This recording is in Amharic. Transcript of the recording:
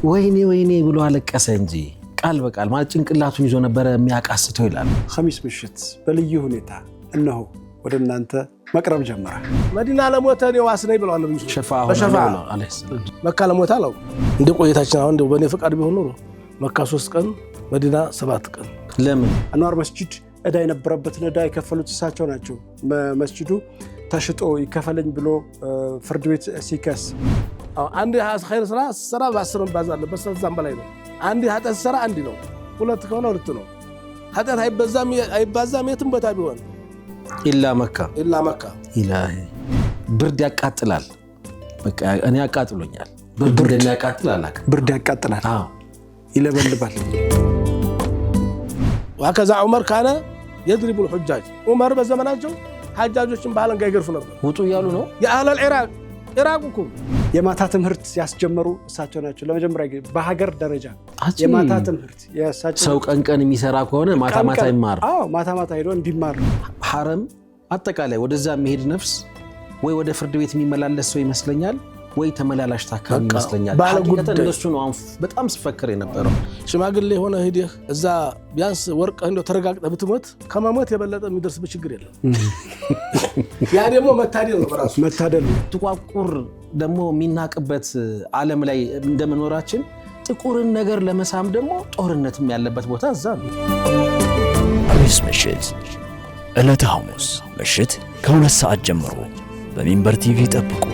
ወይኔ ብሎ አለቀሰ እንጂ ቃል በቃል ማለት ጭንቅላቱን ይዞ ነበር የሚያቃስተው ይላል። ኸሚስ ምሽት በልዩ ሁኔታ እነሆ ወደ እናንተ መቅረብ ጀመረ። መዲና ለሞተ ነው ዋስነኝ ብለዋል ነብዩ ሸፋው አለይሂ ሰላም። መካ ለሞተ አለው እንደ ቆይታችን አሁን እንደው በኔ ፍቃድ ቢሆን ኖሮ መካ 3 ቀን መዲና 7 ቀን። ለምን አንዋር መስጂድ እዳ የነበረበትን እዳ የከፈሉት እሳቸው ናቸው። መስጂዱ ተሽጦ ይከፈለኝ ብሎ ፍርድ ቤት ሲከስ አንድ ኸይር ስራ ሰራ በ10 ባዛለ በሰዛም በላይ ነው። አንድ ኃጢአት ሰራ አንድ ነው፣ ሁለት ከሆነ ሁለት ነው። ኃጢአት አይባዛም የትም ቦታ ቢሆን ኢላ መካ ኢላሂ። ብርድ ያቃጥላል። በቃ እኔ ያቃጥሎኛል። ብርድ የሚያቃጥል አላውቅም። ብርድ ያቃጥላል። አዎ ይለበልባል። ወከዛ ዑመር ካነ يضرب الحجاج ዑመር በዘመናቸው ሐጃጆችን ባለንጋ ይገርፉ ነበር። ውጡ እያሉ ነው። የአህለል ኢራቅኩም የማታ ትምህርት ያስጀመሩ እሳቸው ናቸው። ለመጀመሪያ ጊዜ በሀገር ደረጃ የማታ ትምህርት ያሳቸው። ሰው ቀን የሚሰራ ከሆነ ማታ ይማር። አዎ ማታ ሄዶ እንዲማር። ሐረም አጠቃላይ ወደዛ የሚሄድ ነፍስ ወይ ወደ ፍርድ ቤት የሚመላለስ ሰው ይመስለኛል ወይ ተመላላሽ ታካሚ ይመስለኛል። ሐቂቀተን እንደሱ ነው በጣም ስፈክር የነበረው። ሽማግሌ ሆነ ሄደህ እዛ ቢያንስ ወርቅ እንደው ተረጋግጠህ ብትሞት ከመሞት የበለጠ የሚደርስበት ችግር የለም። ያ ደግሞ መታደል ነው በራሱ መታደል ነው። ጥቋቁር ደግሞ የሚናቅበት ዓለም ላይ እንደመኖራችን ጥቁርን ነገር ለመሳም ደግሞ ጦርነትም ያለበት ቦታ እዛ ነው። ኸሚስ ምሽት ዕለተ ሐሙስ ምሽት ከ2 ሰዓት ጀምሮ በሚንበር ቲቪ ጠብቁ።